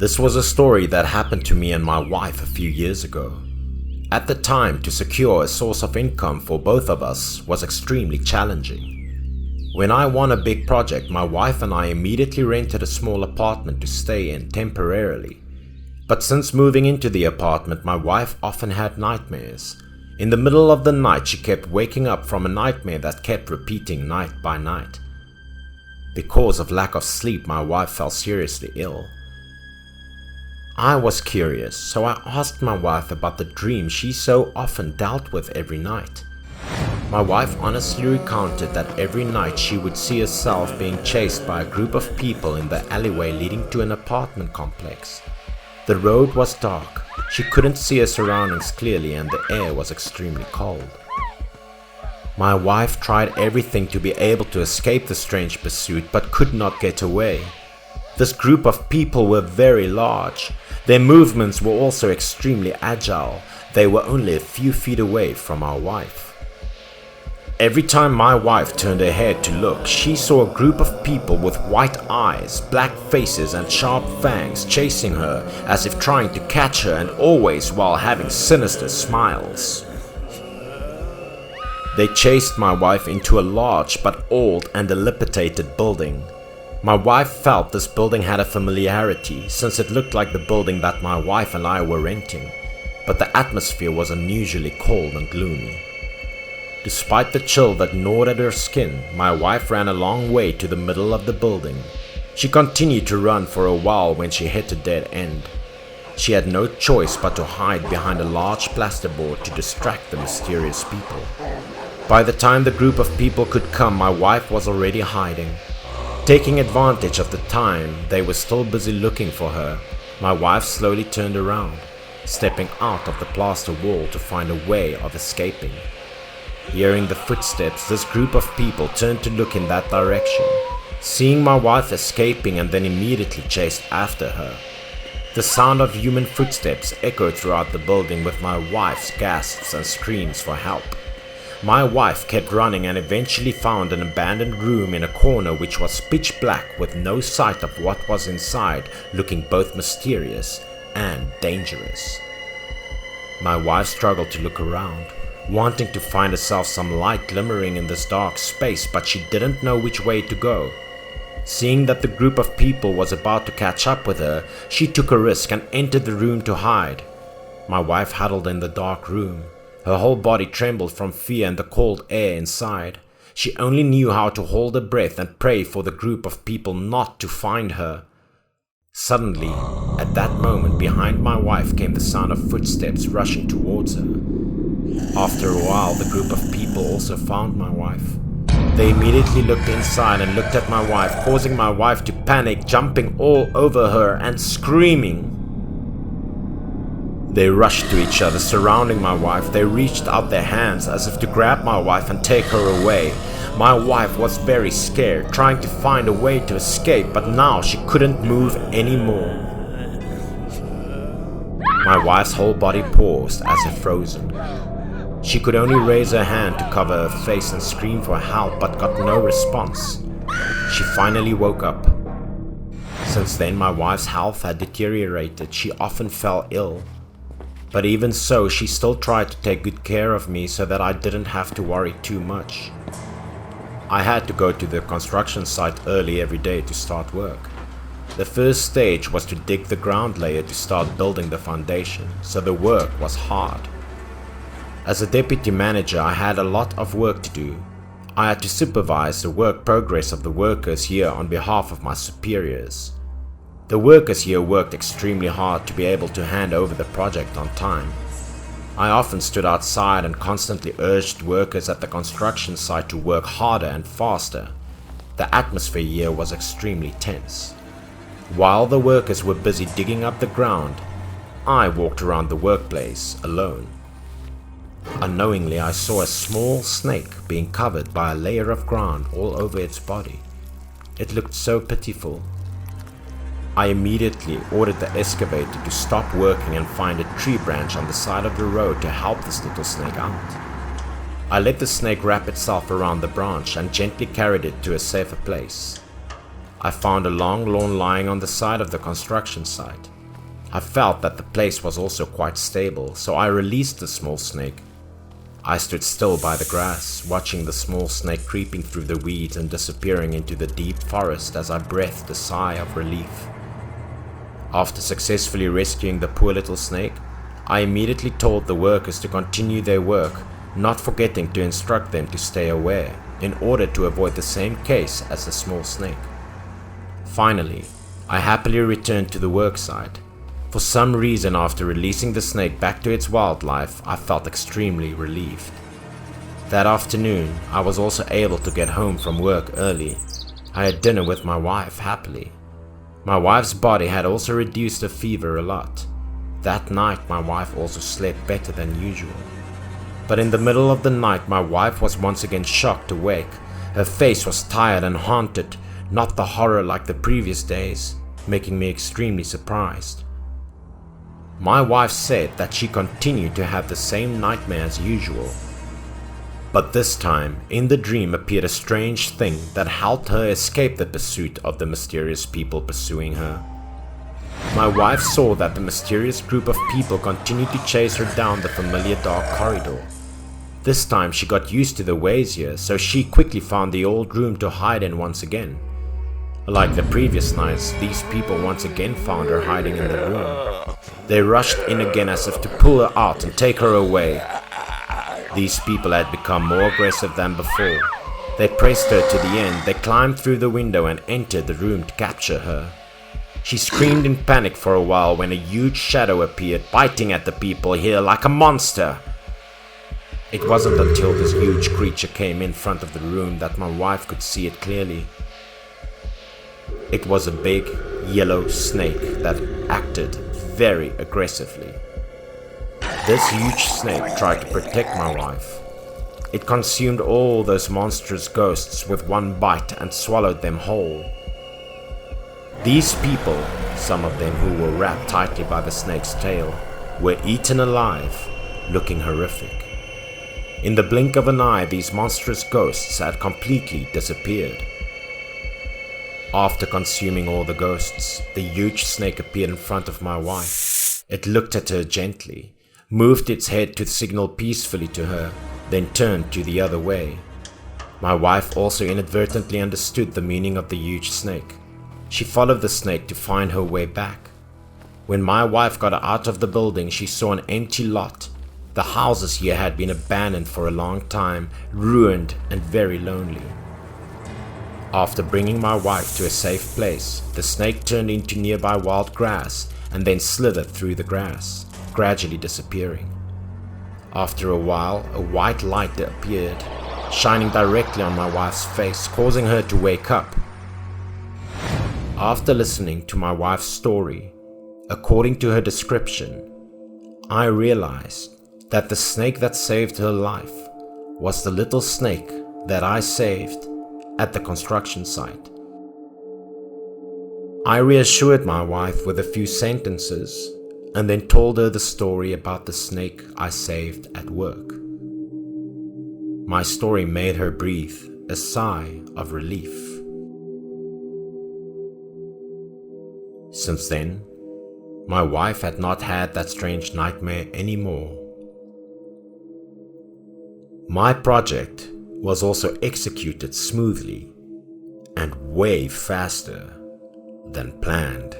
This was a story that happened to me and my wife a few years ago. At the time, to secure a source of income for both of us was extremely challenging. When I won a big project, my wife and I immediately rented a small apartment to stay in temporarily. But since moving into the apartment, my wife often had nightmares. In the middle of the night, she kept waking up from a nightmare that kept repeating night by night. Because of lack of sleep, my wife fell seriously ill. I was curious, so I asked my wife about the dream she so often dealt with every night. My wife honestly recounted that every night she would see herself being chased by a group of people in the alleyway leading to an apartment complex. The road was dark, she couldn't see her surroundings clearly, and the air was extremely cold. My wife tried everything to be able to escape the strange pursuit, but could not get away. This group of people were very large. Their movements were also extremely agile. They were only a few feet away from our wife. Every time my wife turned her head to look, she saw a group of people with white eyes, black faces and sharp fangs chasing her as if trying to catch her, and always while having sinister smiles. They chased my wife into a large but old and dilapidated building. My wife felt this building had a familiarity since it looked like the building that my wife and I were renting, but the atmosphere was unusually cold and gloomy. Despite the chill that gnawed at her skin, my wife ran a long way to the middle of the building. She continued to run for a while when she hit a dead end. She had no choice but to hide behind a large plasterboard to distract the mysterious people. By the time the group of people could come, my wife was already hiding. Taking advantage of the time they were still busy looking for her, my wife slowly turned around, stepping out of the plaster wall to find a way of escaping. Hearing the footsteps, this group of people turned to look in that direction, seeing my wife escaping and then immediately chased after her. The sound of human footsteps echoed throughout the building with my wife's gasps and screams for help. My wife kept running and eventually found an abandoned room in a corner which was pitch black with no sight of what was inside, looking both mysterious and dangerous. My wife struggled to look around, wanting to find herself some light glimmering in this dark space, but she didn't know which way to go. Seeing that the group of people was about to catch up with her, she took a risk and entered the room to hide. My wife huddled in the dark room. Her whole body trembled from fear and the cold air inside. She only knew how to hold her breath and pray for the group of people not to find her. Suddenly, at that moment, behind my wife came the sound of footsteps rushing towards her. After a while, the group of people also found my wife. They immediately looked inside and looked at my wife, causing my wife to panic, jumping all over her and screaming. They rushed to each other, surrounding my wife. They reached out their hands as if to grab my wife and take her away. My wife was very scared, trying to find a way to escape, but now she couldn't move anymore. My wife's whole body paused as if frozen. She could only raise her hand to cover her face and scream for help, but got no response. She finally woke up. Since then, my wife's health had deteriorated. She often fell ill. But even so, she still tried to take good care of me so that I didn't have to worry too much. I had to go to the construction site early every day to start work. The first stage was to dig the ground layer to start building the foundation, so the work was hard. As a deputy manager, I had a lot of work to do. I had to supervise the work progress of the workers here on behalf of my superiors. The workers here worked extremely hard to be able to hand over the project on time. I often stood outside and constantly urged workers at the construction site to work harder and faster. The atmosphere here was extremely tense. While the workers were busy digging up the ground, I walked around the workplace alone. Unknowingly, I saw a small snake being covered by a layer of ground all over its body. It looked so pitiful. I immediately ordered the excavator to stop working and find a tree branch on the side of the road to help this little snake out. I let the snake wrap itself around the branch and gently carried it to a safer place. I found a long lawn lying on the side of the construction site. I felt that the place was also quite stable, so I released the small snake. I stood still by the grass, watching the small snake creeping through the weeds and disappearing into the deep forest as I breathed a sigh of relief. After successfully rescuing the poor little snake, I immediately told the workers to continue their work, not forgetting to instruct them to stay aware, in order to avoid the same case as the small snake. Finally, I happily returned to the worksite. For some reason, after releasing the snake back to its wildlife, I felt extremely relieved. That afternoon, I was also able to get home from work early. I had dinner with my wife happily. My wife's body had also reduced her fever a lot. That night, my wife also slept better than usual. But in the middle of the night, my wife was once again shocked awake. Her face was tired and haunted, not the horror like the previous days, making me extremely surprised. My wife said that she continued to have the same nightmare as usual. But this time, in the dream appeared a strange thing that helped her escape the pursuit of the mysterious people pursuing her. My wife saw that the mysterious group of people continued to chase her down the familiar dark corridor. This time she got used to the ways here, so she quickly found the old room to hide in once again. Like the previous nights, these people once again found her hiding in the room. They rushed in again as if to pull her out and take her away. These people had become more aggressive than before. They pressed her to the end, they climbed through the window and entered the room to capture her. She screamed in panic for a while when a huge shadow appeared, biting at the people here like a monster. It wasn't until this huge creature came in front of the room that my wife could see it clearly. It was a big, yellow snake that acted very aggressively. This huge snake tried to protect my wife. It consumed all those monstrous ghosts with one bite and swallowed them whole. These people, some of them who were wrapped tightly by the snake's tail, were eaten alive, looking horrific. In the blink of an eye, these monstrous ghosts had completely disappeared. After consuming all the ghosts, the huge snake appeared in front of my wife. It looked at her gently, moved its head to signal peacefully to her, then turned to the other way. My wife also inadvertently understood the meaning of the huge snake. She followed the snake to find her way back. When my wife got out of the building, she saw an empty lot. The houses here had been abandoned for a long time, ruined and very lonely. After bringing my wife to a safe place, the snake turned into nearby wild grass and then slithered through the grass, gradually disappearing. After a while, a white light appeared, shining directly on my wife's face, causing her to wake up. After listening to my wife's story, according to her description, I realized that the snake that saved her life was the little snake that I saved at the construction site. I reassured my wife with a few sentences and then told her the story about the snake I saved at work. My story made her breathe a sigh of relief. Since then, my wife had not had that strange nightmare anymore. My project was also executed smoothly and way faster than planned.